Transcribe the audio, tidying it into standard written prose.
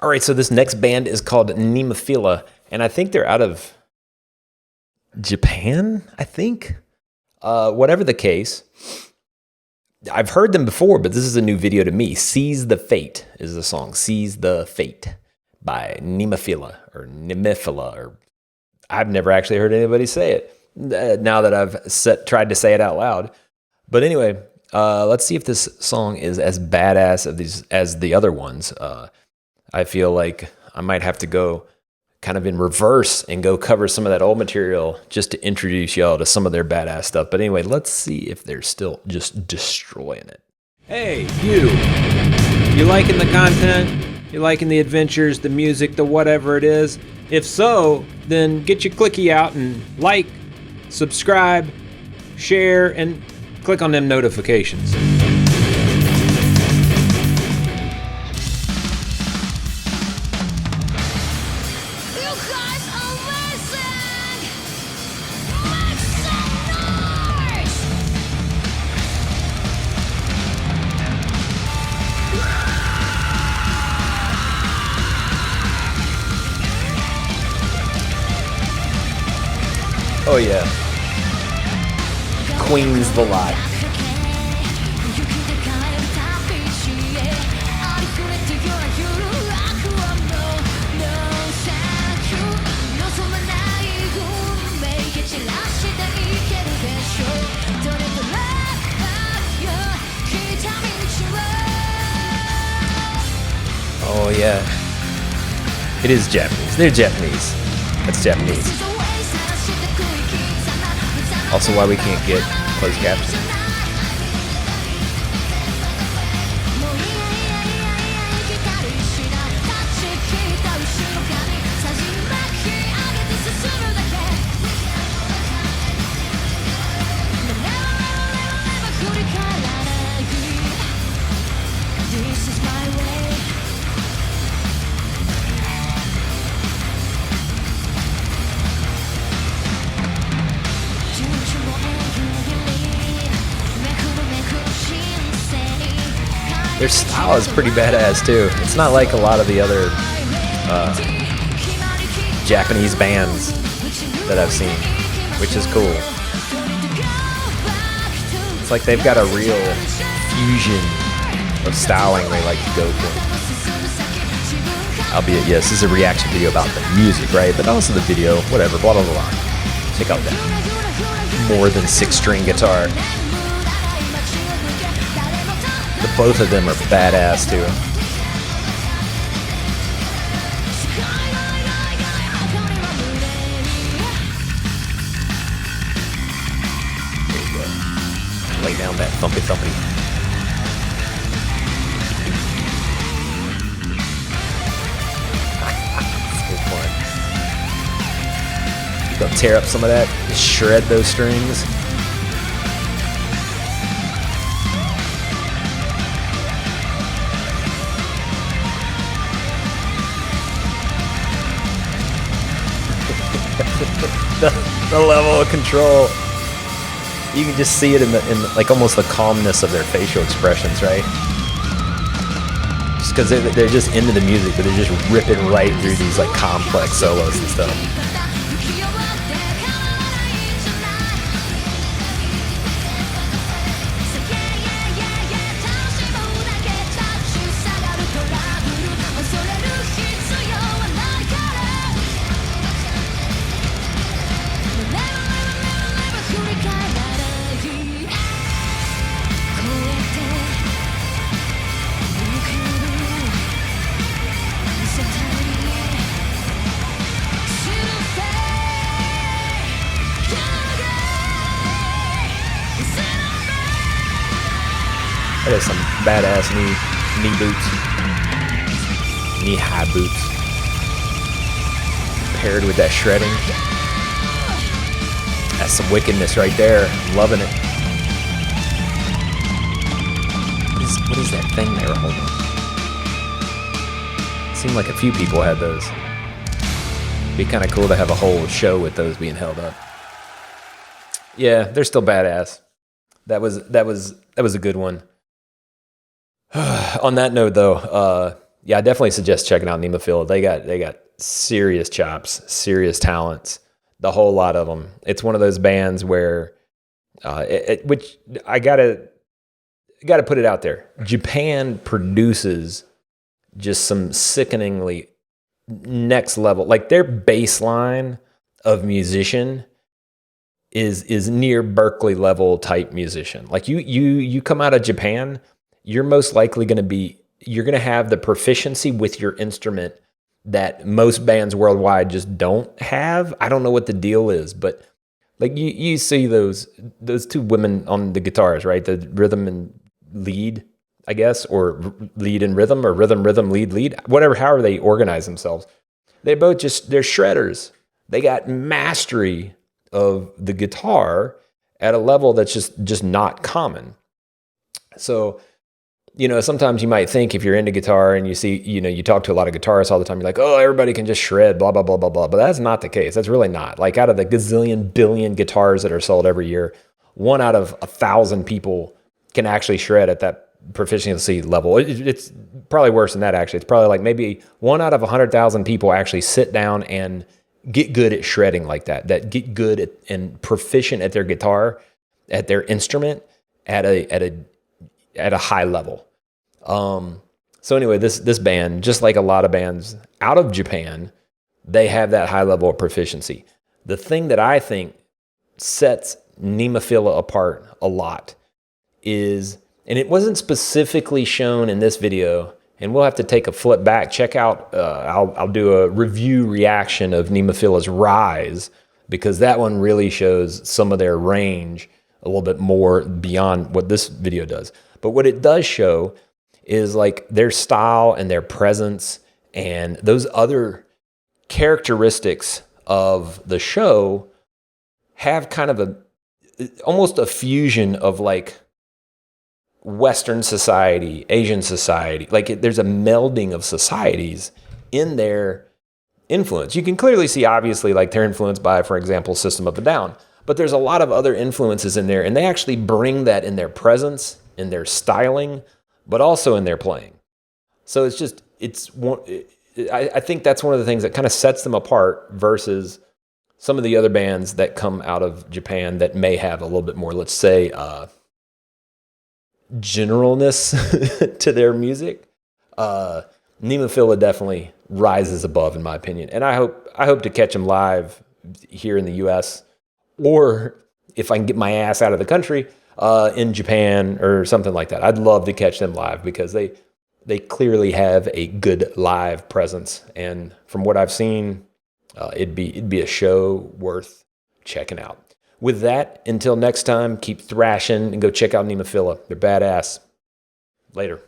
All right, so this next band is called Nemophila, and I think they're out of Japan, I think. Whatever the case, I've heard them before, but this is a new video to me. Seize the Fate is the song. Seize the Fate by Nemophila, or I've never actually heard anybody say it now that I've tried to say it out loud. But anyway, let's see if this song is as badass as the other ones. I feel like I might have to go kind of in reverse and go cover some of that old material just to introduce y'all to some of their badass stuff. But anyway, let's see if they're still just destroying it. Hey, you liking the content? You liking the adventures, the music, the whatever it is? If so, then get your clicky out and like, subscribe, share, and click on them notifications. Oh yeah, Queen's the lot. Oh yeah, it is Japanese. They're Japanese. That's Japanese. Also why we can't get closed captioning. Their style is pretty badass too. It's not like a lot of the other Japanese bands that I've seen, which is cool. It's like they've got a real fusion of styling they like to go for. Albeit, yes, this is a reaction video about the music, right? But also the video, whatever, blah, blah, blah. Check out that more than 6-string guitar. Both of them are badass too. There you go. Lay down that thumpy thumpy. So fun. Go tear up some of that, shred those strings. the level of control, you can just see it in like almost the calmness of their facial expressions, right? Just because they're just into the music, but they're just ripping right through these like complex solos and stuff. That is some badass knee boots, knee-high boots, paired with that shredding. That's some wickedness right there. I'm loving it. What is that thing they were holding? Seemed like a few people had those. Be kind of cool to have a whole show with those being held up. Yeah, they're still badass. That was a good one. On that note, though, yeah, I definitely suggest checking out Nemophila. They got serious chops, serious talents, the whole lot of them. It's one of those bands where, which I gotta put it out there. Japan produces just some sickeningly next level, like their baseline of musician is near Berkeley level type musician. Like you come out of Japan, you're most likely you're going to have the proficiency with your instrument that most bands worldwide just don't have. I don't know what the deal is, but like you see those two women on the guitars, right? The rhythm and lead, I guess, or lead and rhythm, or rhythm, lead, whatever, however they organize themselves. They're shredders. They got mastery of the guitar at a level that's just not common. So, sometimes you might think, if you're into guitar and you see, you talk to a lot of guitarists all the time, you're like, oh, everybody can just shred, blah, blah, blah, blah, blah. But that's not the case. That's really not. Like, out of the gazillion billion guitars that are sold every year, 1 out of 1,000 people can actually shred at that proficiency level. It's probably worse than that, actually. It's probably like maybe 1 out of 100,000 people actually sit down and get good at shredding like that get good at and proficient at their guitar, at their instrument, at a high level. So anyway, this band, just like a lot of bands out of Japan, they have that high level of proficiency. The thing that I think sets Nemophila apart a lot is, and it wasn't specifically shown in this video, and we'll have to take a flip back, check out, I'll do a review reaction of Nemophila's Rise, because that one really shows some of their range a little bit more beyond what this video does. But what it does show is like their style and their presence and those other characteristics of the show have kind of almost a fusion of like Western society, Asian society. Like there's a melding of societies in their influence. You can clearly see, obviously, like they're influenced by, for example, System of a Down, but there's a lot of other influences in there, and they actually bring that in their presence, in their styling, but also in their playing. So I think that's one of the things that kind of sets them apart versus some of the other bands that come out of Japan that may have a little bit more, let's say, generalness to their music. Nemophila definitely rises above, in my opinion. And I hope to catch them live here in the US, or if I can get my ass out of the country, in Japan or something like that. I'd love to catch them live because they clearly have a good live presence. And from what I've seen, it'd be a show worth checking out. With that, until next time, keep thrashing and go check out Nemophila. They're badass. Later.